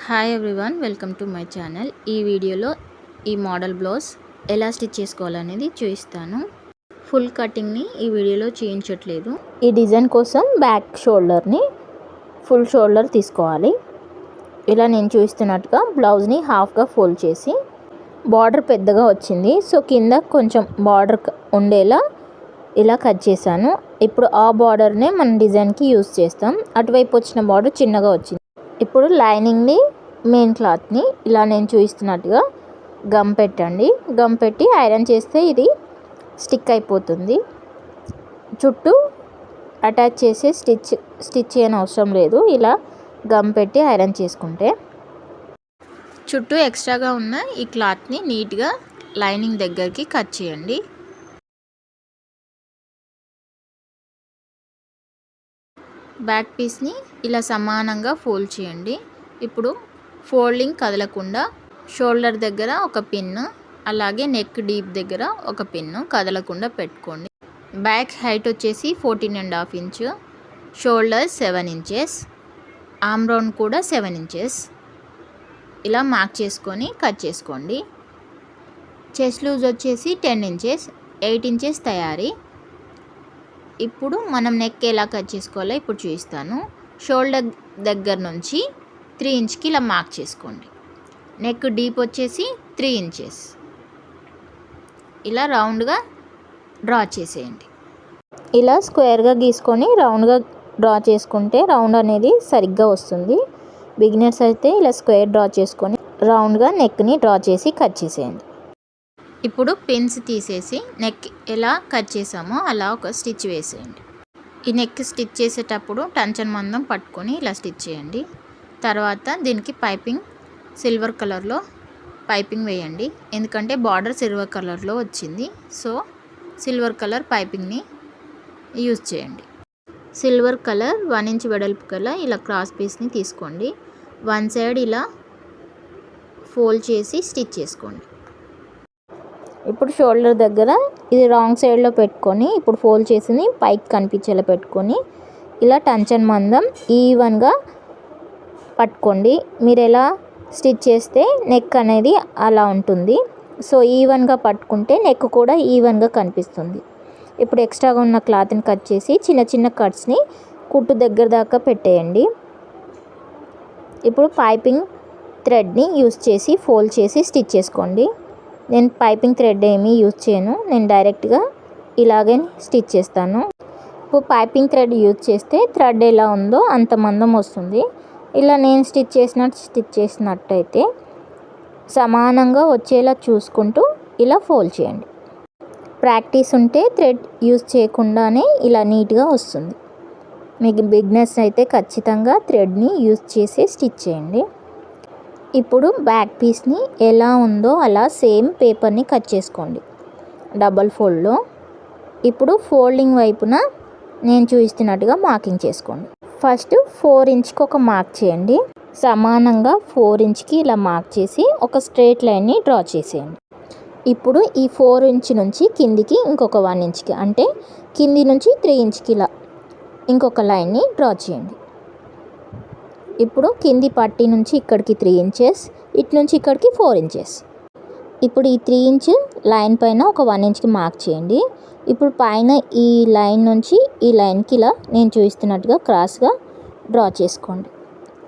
Hi everyone, welcome to my channel. ఈ వీడియోలో ఈ మోడల్ బ్లౌజ్ ఎలా స్టిచ్ చేసుకోవాలనేది చూపిస్తాను. ఫుల్ కటింగ్ని ఈ వీడియోలో చేయించట్లేదు. ఈ డిజైన్ కోసం బ్యాక్ షోల్డర్ని ఫుల్ షోల్డర్ తీసుకోవాలి. ఇలా నేను చూపిస్తున్నట్టుగా బ్లౌజ్ని హాఫ్గా ఫోల్డ్ చేసి, బార్డర్ పెద్దగా వచ్చింది, సో కింద కొంచెం బార్డర్ ఉండేలా ఇలా కట్ చేశాను. ఇప్పుడు ఆ బార్డర్నే మన డిజైన్కి యూజ్ చేస్తాం. అటువైపు వచ్చిన బార్డర్ చిన్నగా వచ్చింది. ఇప్పుడు లైనింగ్ని, మెయిన్ క్లాత్ని ఇలా నేను చూపిస్తున్నట్టుగా గమ్ పెట్టండి. గమ్ పెట్టి ఐరన్ చేస్తే ఇది స్టిక్ అయిపోతుంది. చుట్టూ అటాచ్ చేసి స్టిచ్ చేయని అవసరం లేదు. ఇలా గమ్ పెట్టి ఐరన్ చేసుకుంటే చుట్టూ ఎక్స్ట్రాగా ఉన్న ఈ క్లాత్ని నీట్గా లైనింగ్ దగ్గరికి కట్ చేయండి. బ్యాక్ పీస్ని ఇలా సమానంగా ఫోల్డ్ చేయండి. ఇప్పుడు ఫోల్డింగ్ కదలకుండా షోల్డర్ దగ్గర ఒక పిన్, అలాగే నెక్ డీప్ దగ్గర ఒక పిన్ కదలకుండా పెట్టుకోండి. బ్యాక్ హైట్ వచ్చేసి 14.5 inch, shoulder 7 inches, arm round కూడా 7 ఇంచెస్. ఇలా మార్క్ చేసుకొని కట్ చేసుకోండి. చెస్ట్ లూజ్ వచ్చేసి 10 ఇంచెస్, 8 ఇంచెస్ తయారీ. ఇప్పుడు మనం నెక్ ఎలా కట్ చేసుకోవాలో ఇప్పుడు చూపిస్తాను. షోల్డర్ దగ్గర నుంచి 3 ఇంచ్కి ఇలా మార్క్ చేసుకోండి. నెక్ డీప్ వచ్చేసి 3 ఇంచెస్. ఇలా రౌండ్గా డ్రా చేసేయండి. ఇలా స్క్వేర్గా గీసుకొని రౌండ్గా డ్రా చేసుకుంటే రౌండ్ అనేది సరిగ్గా వస్తుంది. బిగినర్స్ అయితే ఇలా స్క్వేర్ డ్రా చేసుకొని రౌండ్గా నెక్ని డ్రా చేసి కట్ చేసేయండి. ఇప్పుడు పిన్స్ తీసేసి నెక్ ఎలా కట్ చేసామో అలా ఒక స్టిచ్ వేసేయండి. ఈ నెక్ స్టిచ్ చేసేటప్పుడు టంచన్ మందం పట్టుకొని ఇలా స్టిచ్ చేయండి. తర్వాత దీనికి పైపింగ్ సిల్వర్ కలర్లో పైపింగ్ వేయండి. ఎందుకంటే బార్డర్ సిల్వర్ కలర్లో వచ్చింది, సో సిల్వర్ కలర్ పైపింగ్ని యూజ్ చేయండి. సిల్వర్ కలర్ 1 ఇంచ్ వెడల్పు కల ఇలా క్రాస్ పీస్ని తీసుకోండి. వన్ సైడ్ ఇలా ఫోల్డ్ చేసి స్టిచ్ చేసుకోండి. ఇప్పుడు షోల్డర్ దగ్గర ఇది రాంగ్ సైడ్లో పెట్టుకొని ఇప్పుడు ఫోల్డ్ చేసింది పైకి కనిపించేలా పెట్టుకొని ఇలా టంచన్ మందం ఈవెన్గా పట్టుకోండి. మీరు ఎలా స్టిచ్ చేస్తే నెక్ అనేది అలా ఉంటుంది. సో ఈవెన్గా పట్టుకుంటే నెక్ కూడా ఈవెన్గా కనిపిస్తుంది. ఇప్పుడు ఎక్స్ట్రాగా ఉన్న క్లాత్ని కట్ చేసి చిన్న చిన్న కట్స్ని కుట్టు దగ్గర దాకా పెట్టేయండి. ఇప్పుడు పైపింగ్ థ్రెడ్ని యూజ్ చేసి ఫోల్డ్ చేసి స్టిచ్ చేసుకోండి. నేను పైపింగ్ థ్రెడ్ ఏమీ యూజ్ చేయను, నేను డైరెక్ట్గా ఇలాగే స్టిచ్ చేస్తాను. ఇప్పుడు పైపింగ్ థ్రెడ్ యూజ్ చేస్తే థ్రెడ్ ఎలా ఉందో అంత మందం వస్తుంది. ఇలా నేను స్టిచ్ చేసినట్టయితే సమానంగా వచ్చేలా చూసుకుంటూ ఇలా ఫోల్డ్ చేయండి. ప్రాక్టీస్ ఉంటే థ్రెడ్ యూజ్ చేయకుండానే ఇలా నీట్గా వస్తుంది. మీకు బిగినర్స్ అయితే ఖచ్చితంగా థ్రెడ్ని యూజ్ చేసి స్టిచ్ చేయండి. ఇప్పుడు బ్యాక్ పీస్ని ఎలా ఉందో అలా సేమ్ పేపర్ని కట్ చేసుకోండి డబల్ ఫోల్డ్లో. ఇప్పుడు ఫోల్డింగ్ వైపున నేను చూపిస్తున్నట్టుగా మార్కింగ్ చేసుకోండి. ఫస్ట్ 4 ఇంచ్కి ఒక మార్క్ చేయండి. సమానంగా 4 ఇంచ్కి ఇలా మార్క్ చేసి ఒక స్ట్రైట్ లైన్ని డ్రా చేసేయండి. ఇప్పుడు ఈ 4 ఇంచ్ నుంచి కిందికి ఇంకొక 1 ఇంచ్కి, అంటే కింది నుంచి 3 ఇంచ్కి ఇలా ఇంకొక లైన్ని డ్రా చేయండి. ఇప్పుడు కింది పట్టీ నుంచి ఇక్కడికి 3 ఇంచెస్, ఇటు నుంచి ఇక్కడికి 4 ఇంచెస్. ఇప్పుడు ఈ 3 ఇంచ్ లైన్ పైన ఒక 1 ఇంచ్కి మార్క్ చేయండి. ఇప్పుడు పైన ఈ లైన్ నుంచి ఈ లైన్కి ఇలా నేను చూపిస్తున్నట్టుగా క్రాస్గా డ్రా చేసుకోండి.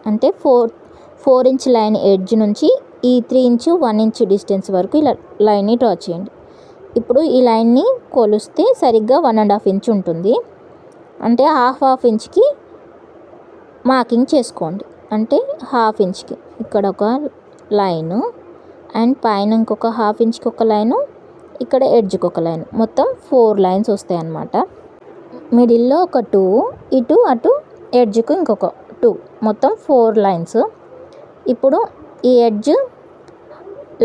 అంటే 4 ఇంచ్ లైన్ ఎడ్జ్ నుంచి ఈ 3 ఇంచ్ 1 ఇంచ్ డిస్టెన్స్ వరకు ఇలా లైన్ని డ్రా చేయండి. ఇప్పుడు ఈ లైన్ని కొలిస్తే సరిగ్గా 1.5 ఇంచ్ ఉంటుంది. అంటే హాఫ్ ఇంచ్కి మార్కింగ్ చేసుకోండి. అంటే హాఫ్ ఇంచ్కి ఇక్కడ ఒక లైను, అండ్ పైన ఇంకొక హాఫ్ ఇంచ్కి ఒక లైను, ఇక్కడ ఎడ్జ్కి ఒక లైన్, మొత్తం 4 లైన్స్ వస్తాయి అన్నమాట. మిడిల్లో ఒక 2, ఇటు అటు ఎడ్జ్కి ఇంకొక 2, మొత్తం 4 లైన్స్. ఇప్పుడు ఈ ఎడ్జ్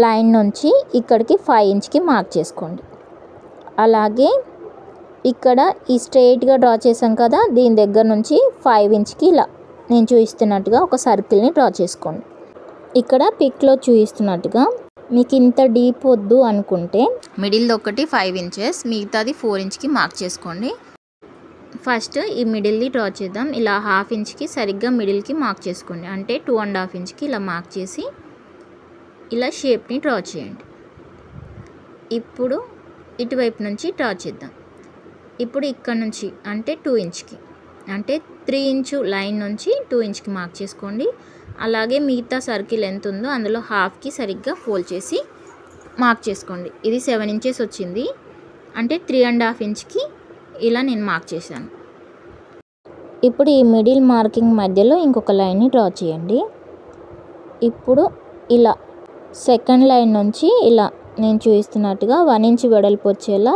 లైన్ నుంచి ఇక్కడికి 5 ఇంచ్కి మార్క్ చేసుకోండి. అలాగే ఇక్కడ ఈ స్ట్రైట్గా డ్రా చేసాం కదా, దీని దగ్గర నుంచి 5 ఇంచ్కి ఇలా నేను చూపిస్తున్నట్టుగా ఒక సర్కిల్ని డ్రా చేసుకోండి. ఇక్కడ పిక్లో చూపిస్తున్నట్టుగా మీకు ఇంత డీప్ వద్దు అనుకుంటే మిడిల్ది ఒకటి 5 ఇంచెస్, మిగతాది 4 ఇంచ్కి మార్క్ చేసుకోండి. ఫస్ట్ ఈ మిడిల్ది డ్రా చేద్దాం. ఇలా 1/2 ఇంచ్కి సరిగ్గా మిడిల్కి మార్క్ చేసుకోండి. అంటే 2.5 ఇంచ్కి ఇలా మార్క్ చేసి ఇలా షేప్ని డ్రా చేయండి. ఇప్పుడు ఇటువైపు నుంచి డ్రా చేద్దాం. ఇప్పుడు ఇక్కడ నుంచి అంటే 2 ఇంచ్కి అంటే 3 ఇంచు లైన్ నుంచి 2 ఇంచ్కి మార్క్ చేసుకోండి. అలాగే మిగతా సర్కిల్ ఎంత ఉందో అందులో 1/2కి సరిగ్గా ఫోల్డ్ చేసి మార్క్ చేసుకోండి. ఇది 7 ఇంచెస్ వచ్చింది. అంటే 3.5 ఇంచ్కి ఇలా నేను మార్క్ చేశాను. ఇప్పుడు ఈ మిడిల్ మార్కింగ్ మధ్యలో ఇంకొక లైన్ని డ్రా చేయండి. ఇప్పుడు ఇలా సెకండ్ లైన్ నుంచి ఇలా నేను చూపిస్తున్నట్టుగా 1 ఇంచ్ వెడల్పు వచ్చేలా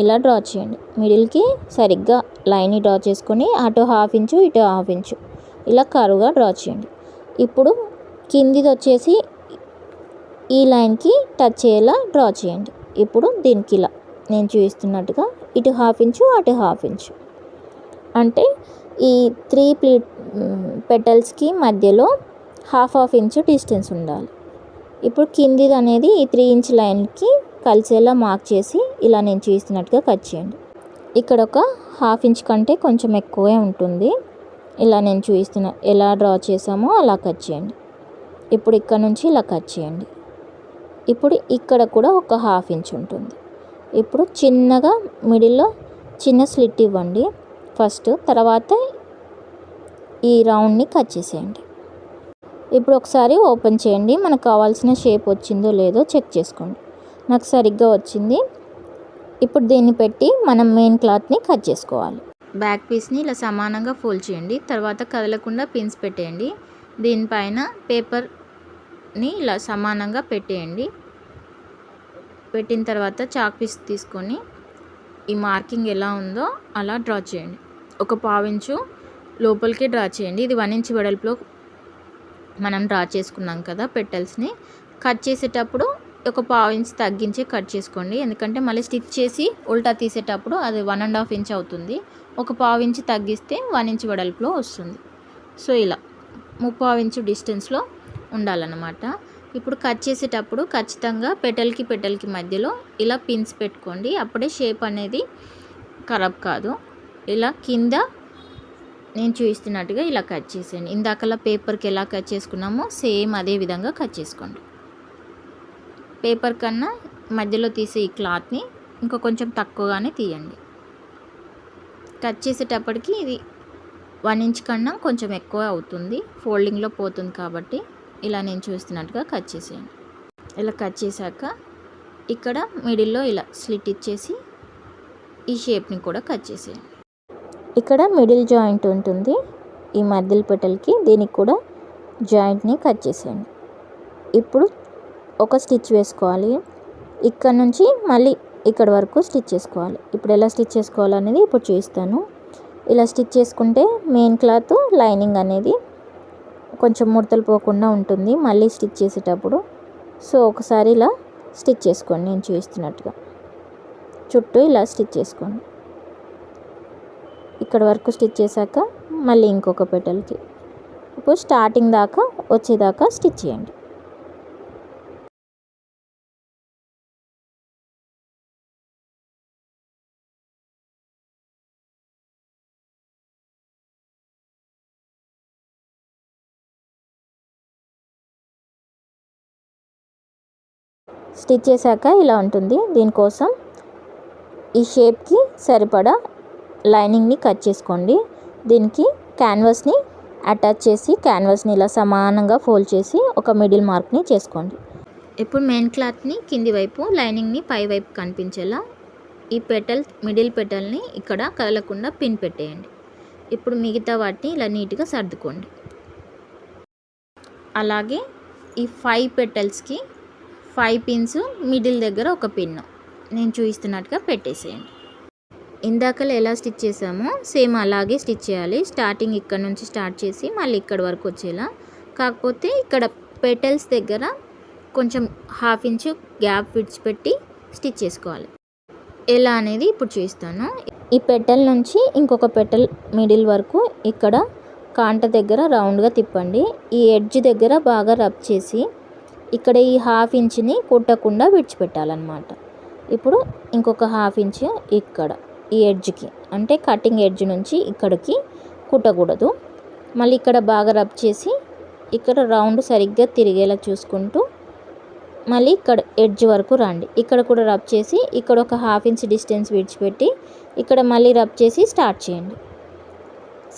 ఇలా డ్రా చేయండి. మిడిల్కి సరిగ్గా లైన్ని డ్రా చేసుకొని అటు 1/2 ఇంచు ఇటు 1/2 ఇంచు ఇలా కరువుగా డ్రా చేయండి. ఇప్పుడు కిందిది వచ్చేసి ఈ లైన్కి టచ్ అయ్యేలా డ్రా చేయండి. ఇప్పుడు దీనికి ఇలా నేను చూపిస్తున్నట్టుగా ఇటు 1/2 ఇంచు అటు 1/2 ఇంచు అంటే ఈ 3 పెటల్స్కి మధ్యలో 1/2 ఇంచు డిస్టెన్స్ ఉండాలి. ఇప్పుడు కిందిది అనేది ఈ 3 ఇంచ్ లైన్కి కలిసేలా మార్క్ చేసి ఇలా నేను చూపిస్తున్నట్టుగా కట్ చేయండి. ఇక్కడ ఒక 1/2 ఇంచ్ కంటే కొంచెం ఎక్కువే ఉంటుంది. ఇలా నేను చూపిస్తున్న ఎలా డ్రా చేసామో అలా కట్ చేయండి. ఇప్పుడు ఇక్కడ నుంచి ఇలా కట్ చేయండి. ఇప్పుడు ఇక్కడ కూడా ఒక 1/2 ఇంచ్ ఉంటుంది. ఇప్పుడు చిన్నగా మిడిల్లో చిన్న స్లిట్ ఇవ్వండి ఫస్ట్. తర్వాత ఈ రౌండ్ని కట్ చేసేయండి. ఇప్పుడు ఒకసారి ఓపెన్ చేయండి. మనకు కావాల్సిన షేప్ వచ్చిందో లేదో చెక్ చేసుకోండి. నాకు సరిగ్గా వచ్చింది. ఇప్పుడు దీన్ని పెట్టి మనం మెయిన్ క్లాత్ని కట్ చేసుకోవాలి. బ్యాక్ పీస్ని ఇలా సమానంగా ఫోల్డ్ చేయండి. తర్వాత కదలకుండా పిన్స్ పెట్టేయండి. దీనిపైన పేపర్ని ఇలా సమానంగా పెట్టేయండి. పెట్టిన తర్వాత చాక్ పీస్ తీసుకొని ఈ మార్కింగ్ ఎలా ఉందో అలా డ్రా చేయండి. ఒక 1/2 ఇంచు లోపలికి డ్రా చేయండి. ఇది 1 ఇంచ్ వెడల్పులో మనం డ్రా చేసుకున్నాం కదా పెటల్స్ని. కట్ చేసేటప్పుడు ఒక 1/2 ఇంచ్ తగ్గించి కట్ చేసుకోండి. ఎందుకంటే మళ్ళీ స్టిచ్ చేసి ఉల్టా తీసేటప్పుడు అది 1.5 ఇంచ్ అవుతుంది. ఒక 1/2 ఇంచ్ తగ్గిస్తే 1 ఇంచ్ వెడల్పులో వస్తుంది. సో ఇలా 3/4 ఇంచు డిస్టెన్స్లో ఉండాలన్నమాట. ఇప్పుడు కట్ చేసేటప్పుడు ఖచ్చితంగా పెటల్కి మధ్యలో ఇలా పిన్స్ పెట్టుకోండి. అప్పుడే షేప్ అనేది ఖరాబ్ కాదు. ఇలా కింద నేను చూపిస్తున్నట్టుగా ఇలా కట్ చేసేయండి. ఇందాకలా పేపర్కి ఎలా కట్ చేసుకున్నామో సేమ్ అదే విధంగా కట్ చేసుకోండి. పేపర్ కన్నా మధ్యలో తీసే ఈ క్లాత్ని ఇంకా కొంచెం తక్కువగానే తీయండి. కట్ చేసేటప్పటికి ఇది 1 ఇంచ్ కన్నా కొంచెం ఎక్కువ అవుతుంది. ఫోల్డింగ్లో పోతుంది కాబట్టి ఇలా నేను చూస్తున్నట్టుగా కట్ చేసేయండి. ఇలా కట్ చేశాక ఇక్కడ మిడిల్లో ఇలా స్లిట్ ఇచ్చేసి ఈ షేప్ని కూడా కట్ చేసేయండి. ఇక్కడ మిడిల్ జాయింట్ ఉంటుంది ఈ మధ్యలో పెటల్కి, దీనికి కూడా జాయింట్ని కట్ చేసేయండి. ఇప్పుడు ఒక స్టిచ్ వేసుకోవాలి. ఇక్కడ నుంచి మళ్ళీ ఇక్కడ వరకు స్టిచ్ చేసుకోవాలి. ఇప్పుడు ఎలా స్టిచ్ చేసుకోవాలనేది ఇప్పుడు చూపిస్తాను. ఇలా స్టిచ్ చేసుకుంటే మెయిన్ క్లాత్ లైనింగ్ అనేది కొంచెం ముడతలు పోకుండా ఉంటుంది మళ్ళీ స్టిచ్ చేసేటప్పుడు. సో ఒకసారి ఇలా స్టిచ్ చేసుకోండి నేను చూపిస్తున్నట్టుగా. చుట్టూ ఇలా స్టిచ్ చేసుకోండి. ఇక్కడ వరకు స్టిచ్ చేశాక మళ్ళీ ఇంకొక పెటల్కి ఇప్పుడు స్టార్టింగ్ దాకా వచ్చేదాకా స్టిచ్ చేయండి. స్టిచ్ చేశాక ఇలా ఉంటుంది. దీనికోసం ఈ షేప్కి సరిపడా లైనింగ్ని కట్ చేసుకోండి. దీనికి క్యాన్వాస్ని అటాచ్ చేసి క్యాన్వాస్ని ఇలా సమానంగా ఫోల్డ్ చేసి ఒక మిడిల్ మార్క్ని చేసుకోండి. ఇప్పుడు మెయిన్ క్లాత్ని కింది వైపు, లైనింగ్ని పై వైపు కనిపించేలా ఈ మిడిల్ పెటల్ని ఇక్కడ కదలకుండా పిన్ పెట్టేయండి. ఇప్పుడు మిగతా వాటిని ఇలా నీట్గా సర్దుకోండి. అలాగే ఈ 5 పెటల్స్కి 5 పిన్స్, మిడిల్ దగ్గర ఒక పిన్ నేను చూపిస్తున్నట్టుగా పెట్టేసేయండి. ఇందాకలో ఎలా స్టిచ్ చేసామో సేమ్ అలాగే స్టిచ్ చేయాలి. స్టార్టింగ్ ఇక్కడ నుంచి స్టార్ట్ చేసి మళ్ళీ ఇక్కడ వరకు వచ్చేలా. కాకపోతే ఇక్కడ పెటల్స్ దగ్గర కొంచెం 1/2 ఇంచు గ్యాప్ విడిచిపెట్టి స్టిచ్ చేసుకోవాలి. ఎలా అనేది ఇప్పుడు చూపిస్తాను. ఈ పెటల్ నుంచి ఇంకొక పెటల్ మిడిల్ వరకు ఇక్కడ కాంట దగ్గర రౌండ్గా తిప్పండి. ఈ ఎడ్జ్ దగ్గర బాగా రబ్ చేసి ఇక్కడ ఈ 1/2 ఇంచుని కుట్టకుండా విడిచిపెట్టాలన్నమాట. ఇప్పుడు ఇంకొక 1/2 ఇంచు ఇక్కడ ఈ ఎడ్జ్కి, అంటే కటింగ్ ఎడ్జ్ నుంచి ఇక్కడికి కుట్టకూడదు. మళ్ళీ ఇక్కడ బాగా రబ్ చేసి ఇక్కడ రౌండ్ సరిగ్గా తిరిగేలా చూసుకుంటూ మళ్ళీ ఇక్కడ ఎడ్జ్ వరకు రండి. ఇక్కడ కూడా రబ్ చేసి ఇక్కడ ఒక 1/2 ఇంచ్ డిస్టెన్స్ విడిచిపెట్టి ఇక్కడ మళ్ళీ రబ్ చేసి స్టార్ట్ చేయండి.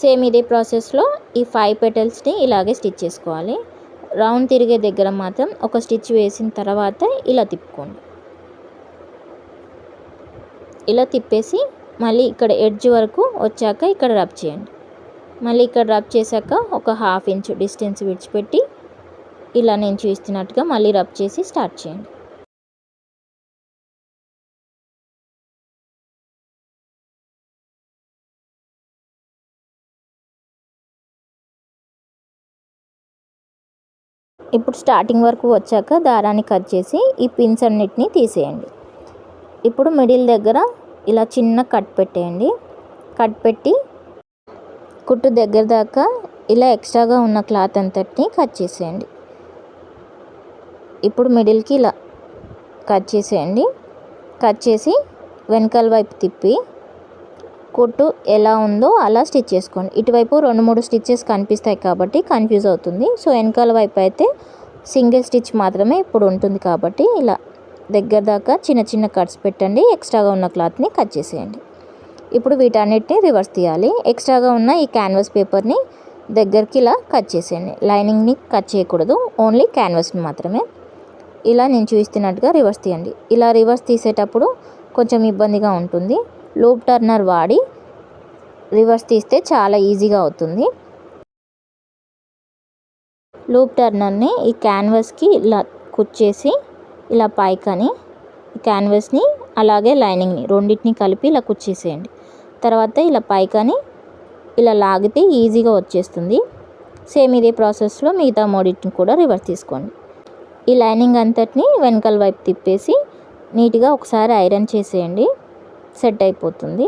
సేమ్ ఇదే ప్రాసెస్లో ఈ 5 పెటల్స్ని ఇలాగే స్టిచ్ చేసుకోవాలి. రౌండ్ తిరిగే దగ్గర మాత్రం ఒక స్టిచ్ వేసిన తర్వాత ఇలా తిప్పుకోండి. ఇలా తిప్పేసి మళ్ళీ ఇక్కడ ఎడ్జ్ వరకు వచ్చాక ఇక్కడ రబ్ చేయండి. మళ్ళీ ఇక్కడ రబ్ చేశాక ఒక 1/2 ఇంచ్ డిస్టెన్స్ విడిచిపెట్టి ఇలా నేను చూస్తున్నట్టుగా మళ్ళీ రబ్ చేసి స్టార్ట్ చేయండి. ఇప్పుడు స్టార్టింగ్ వరకు వచ్చాక దారాన్ని కట్ చేసి ఈ పిన్స్ అన్నిటిని తీసేయండి. ఇప్పుడు మిడిల్ దగ్గర ఇలా చిన్న కట్ పెట్టేయండి. కట్ పెట్టి కుట్టు దగ్గర దాకా ఇలా ఎక్స్ట్రాగా ఉన్న క్లాత్ అంతటిని కట్ చేసేయండి. ఇప్పుడు మిడిల్కి ఇలా కట్ చేసేయండి. కట్ చేసి వెనకాల వైపు తిప్పి కుట్టు ఎలా ఉందో అలా స్టిచ్ చేసుకోండి. ఇటువైపు 2-3 స్టిచ్చెస్ కనిపిస్తాయి కాబట్టి కన్ఫ్యూజ్ అవుతుంది. సో వెనకాల వైపు అయితే సింగిల్ స్టిచ్ మాత్రమే ఇప్పుడు ఉంటుంది కాబట్టి ఇలా దగ్గర దాకా చిన్న చిన్న కట్స్ పెట్టండి. ఎక్స్ట్రాగా ఉన్న క్లాత్ని కట్ చేసేయండి. ఇప్పుడు వీటన్నిటిని రివర్స్ తీయాలి. ఎక్స్ట్రాగా ఉన్న ఈ క్యాన్వాస్ పేపర్ని దగ్గరికి ఇలా కట్ చేసేయండి. లైనింగ్ని కట్ చేయకూడదు, ఓన్లీ క్యాన్వాస్ని మాత్రమే. ఇలా నేను చూస్తున్నట్టుగా రివర్స్ తీయండి. ఇలా రివర్స్ తీసేటప్పుడు కొంచెం ఇబ్బందిగా ఉంటుంది. లూప్ టర్నర్ వాడి రివర్స్ తీస్తే చాలా ఈజీగా అవుతుంది. లూప్ టర్నర్ని ఈ క్యాన్వాస్కి ఇలా కుచ్చేసి ఇలా పైకని క్యాన్వాస్ని అలాగే లైనింగ్ని రెండింటిని కలిపి ఇలా కుచ్చేసేయండి. తర్వాత ఇలా పైకని ఇలా లాగితే ఈజీగా వచ్చేస్తుంది. సేమ్ ఇదే ప్రాసెస్లో మిగతా మూడింటిని కూడా రివర్స్ తీసుకోండి. ఈ లైనింగ్ అంతటిని వెనకాల వైపు తిప్పేసి నీట్గా ఒకసారి ఐరన్ చేసేయండి. సెట్ అయిపోతుంది.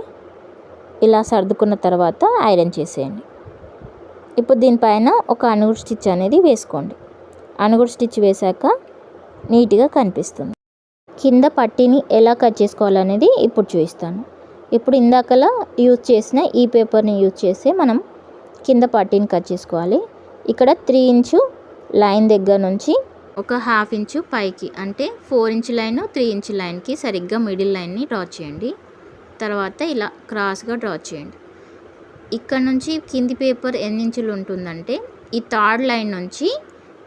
ఇలా సర్దుకున్న తర్వాత ఐరన్ చేసేయండి. ఇప్పుడు దీనిపైన ఒక అనుగుడు స్టిచ్ అనేది వేసుకోండి. అనుగుడు స్టిచ్ వేశాక నీట్గా కనిపిస్తుంది. కింద పట్టీని ఎలా కట్ చేసుకోవాలనేది ఇప్పుడు చూపిస్తాను. ఇప్పుడు ఇందాకలా యూజ్ చేసిన ఈ పేపర్ని యూజ్ చేసి మనం కింద పట్టీని కట్ చేసుకోవాలి. ఇక్కడ 3 ఇంచు లైన్ దగ్గర నుంచి ఒక 1/2 ఇంచు పైకి, అంటే 4 ఇంచ్ లైన్ 3 ఇంచ్ లైన్కి సరిగ్గా మిడిల్ లైన్ని డ్రా చేయండి. తర్వాత ఇలా క్రాస్గా డ్రా చేయండి. ఇక్కడ నుంచి కింది పేపర్ ఎన్ని ఇంచులు ఉంటుందంటే ఈ థర్డ్ లైన్ నుంచి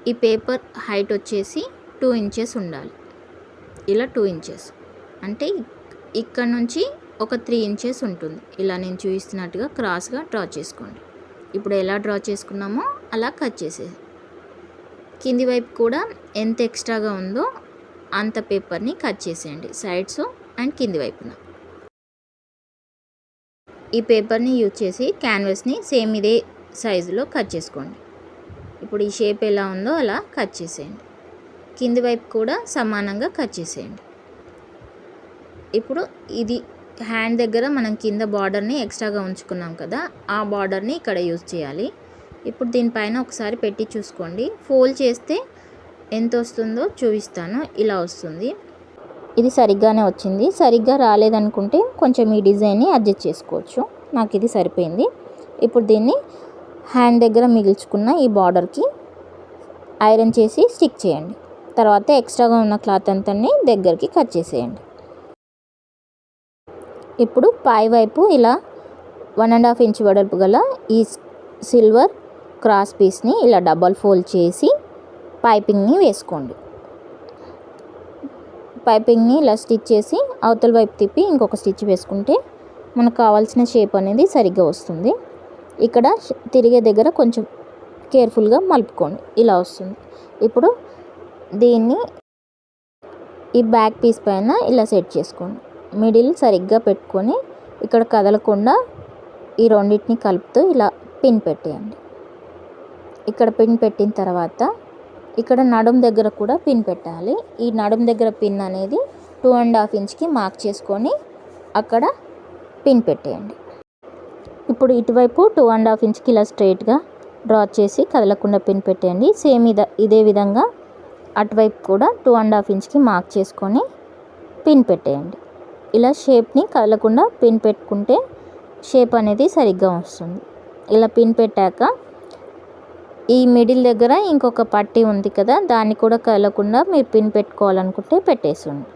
ఈ పేపర్ హైట్ వచ్చేసి 2 ఇంచెస్ ఉండాలి. ఇలా 2 ఇంచెస్ అంటే ఇక్కడ నుంచి ఒక 3 ఇంచెస్ ఉంటుంది. ఇలా నేను చూపిస్తున్నట్టుగా క్రాస్గా డ్రా చేసుకోండి. ఇప్పుడు ఎలా డ్రా చేసుకున్నామో అలా కట్ చేసేది. కింది వైపు కూడా ఎంత ఎక్స్ట్రాగా ఉందో అంత పేపర్ని కట్ చేసేయండి, సైడ్స్ అండ్ కింది వైపున. ఈ పేపర్ని యూజ్ చేసి క్యాన్వాస్ని సేమ్ ఇదే సైజులో కట్ చేసుకోండి. ఇప్పుడు ఈ షేప్ ఎలా ఉందో అలా కట్ చేసేయండి. కింది వైపు కూడా సమానంగా కట్ చేసేయండి. ఇప్పుడు ఇది హ్యాండ్ దగ్గర మనం కింద బార్డర్ని ఎక్స్ట్రాగా ఉంచుకున్నాం కదా, ఆ బార్డర్ని ఇక్కడ యూజ్ చేయాలి. ఇప్పుడు దీనిపైన ఒకసారి పెట్టి చూసుకోండి. ఫోల్డ్ చేస్తే ఎంత వస్తుందో చూపిస్తాను. ఇలా వస్తుంది. ఇది సరిగ్గానే వచ్చింది. సరిగ్గా రాలేదనుకుంటే కొంచెం ఈ డిజైన్ని అడ్జస్ట్ చేసుకోవచ్చు. నాకు ఇది సరిపోయింది. ఇప్పుడు దీన్ని హ్యాండ్ దగ్గర మిగిల్చుకున్న ఈ బార్డర్కి ఐరన్ చేసి స్టిక్ చేయండి. తర్వాత ఎక్స్ట్రాగా ఉన్న క్లాత్ అంతని దగ్గరికి కట్ చేసేయండి. ఇప్పుడు పై వైపు ఇలా 1.5 ఇంచ్ వెడల్పు గల ఈ సిల్వర్ క్రాస్ పీస్ని ఇలా డబల్ ఫోల్డ్ చేసి పైపింగ్ని వేసుకోండి. పైపింగ్ని ఇలా స్టిచ్ చేసి అవతల వైపు తిప్పి ఇంకొక స్టిచ్ వేసుకుంటే మనకు కావాల్సిన షేప్ అనేది సరిగ్గా వస్తుంది. ఇక్కడ తిరిగే దగ్గర కొంచెం కేర్ఫుల్గా మలుపుకోండి. ఇలా వస్తుంది. ఇప్పుడు దీన్ని ఈ బ్యాక్ పీస్ పైన ఇలా సెట్ చేసుకోండి. మిడిల్ సరిగ్గా పెట్టుకొని ఇక్కడ కదలకుండా ఈ రెండింటిని కలుపుతూ ఇలా పిన్ పెట్టేయండి. ఇక్కడ పిన్ పెట్టిన తర్వాత ఇక్కడ నడుం దగ్గర కూడా పిన్ పెట్టాలి. ఈ నడుం దగ్గర పిన్ అనేది 2.5 ఇంచ్కి మార్క్ చేసుకొని అక్కడ పిన్ పెట్టేయండి. ఇప్పుడు ఇటువైపు 2.5 ఇంచ్కి ఇలా స్ట్రైట్గా డ్రా చేసి కదలకుండా పిన్ పెట్టేయండి. సేమ్ ఇదే విధంగా అటువైపు కూడా 2.5 ఇంచ్కి మార్క్ చేసుకొని పిన్ పెట్టేయండి. ఇలా షేప్ని కదలకుండా పిన్ పెట్టుకుంటే షేప్ అనేది సరిగ్గా వస్తుంది. ఇలా పిన్ పెట్టాక ఈ మిడిల్ దగ్గర ఇంకొక పట్టీ ఉంది కదా, దాన్ని కూడా కదలకుండా మీరు పిన్ పెట్టుకోవాలనుకుంటే పెట్టేసుకోండి.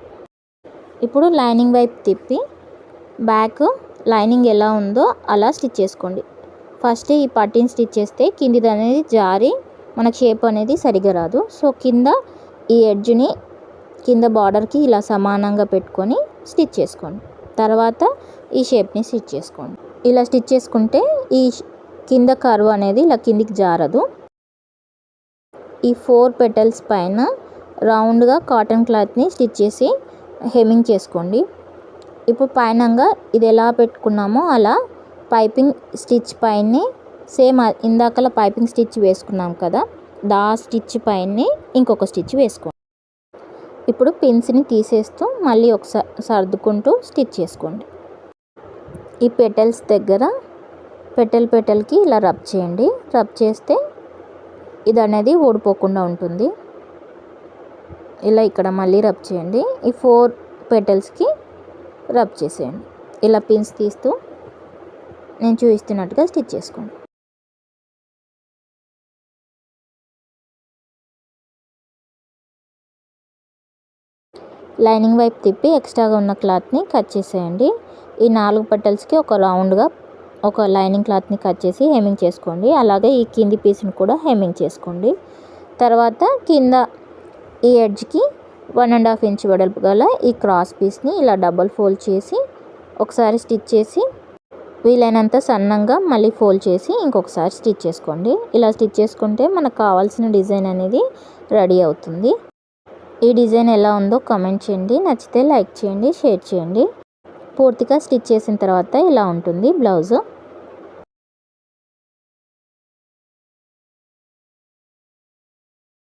ఇప్పుడు లైనింగ్ వైపు తిప్పి బ్యాక్ లైనింగ్ ఎలా ఉందో అలా స్టిచ్ చేసుకోండి. ఫస్ట్ ఈ పట్టీని స్టిచ్ చేస్తే కిందిది అనేది జారి మనకు షేప్ అనేది సరిగ్గా రాదు. సో కింద ఈ ఎడ్జ్ని కింద బార్డర్కి ఇలా సమానంగా పెట్టుకొని స్టిచ్ చేసుకోండి. తర్వాత ఈ షేప్ని స్టిచ్ చేసుకోండి. ఇలా స్టిచ్ చేసుకుంటే ఈ కింద కర్వ్ అనేది ఇలా కిందికి జారదు. ఈ 4 పెటల్స్ పైన రౌండ్గా కాటన్ క్లాత్ని స్టిచ్ చేసి హెమ్మింగ్ చేసుకోండి. ఇప్పుడు పైనంగా ఇది ఎలా పెట్టుకున్నామో అలా పైపింగ్ స్టిచ్ పైన సేమ్ ఇందాకలా పైపింగ్ స్టిచ్ వేసుకున్నాం కదా, దా స్టిచ్ పైన ఇంకొక స్టిచ్ వేసుకోండి. ఇప్పుడు పిన్స్ని తీసేస్తూ మళ్ళీ ఒకసారి సర్దుకుంటూ స్టిచ్ చేసుకోండి. ఈ పెటల్స్ దగ్గర పెటల్కి ఇలా రబ్ చేయండి. రబ్ చేస్తే ఇది అనేది ఊడిపోకుండా ఉంటుంది. ఇలా ఇక్కడ మళ్ళీ రబ్ చేయండి. ఈ 4 పెటల్స్కి రబ్ చేసేయండి. ఇలా పిన్స్ తీస్తూ నేను చూపిస్తున్నట్టుగా స్టిచ్ చేసుకోండి. లైనింగ్ వైపు తిప్పి ఎక్స్ట్రాగా ఉన్న క్లాత్ని కట్ చేసేయండి. ఈ 4 పెటల్స్కి ఒక రౌండ్గా ఒక లైనింగ్ క్లాత్ని కట్ చేసి హెమ్మింగ్ చేసుకోండి. అలాగే ఈ కింది పీస్ని కూడా హెమ్మింగ్ చేసుకోండి. తర్వాత కింద ఈ ఎడ్జ్కి 1.5 ఇంచ్ వెడల్పు గల ఈ క్రాస్ పీస్ని ఇలా డబల్ ఫోల్డ్ చేసి ఒకసారి స్టిచ్ చేసి వీలైనంత సన్నంగా మళ్ళీ ఫోల్డ్ చేసి ఇంకొకసారి స్టిచ్ చేసుకోండి. ఇలా స్టిచ్ చేసుకుంటే మనకు కావాల్సిన డిజైన్ అనేది రెడీ అవుతుంది. ఈ డిజైన్ ఎలా ఉందో కామెంట్ చేయండి. నచ్చితే లైక్ చేయండి, షేర్ చేయండి. పూర్తిగా స్టిచ్ చేసిన తర్వాత ఇలా ఉంటుంది బ్లౌజ్.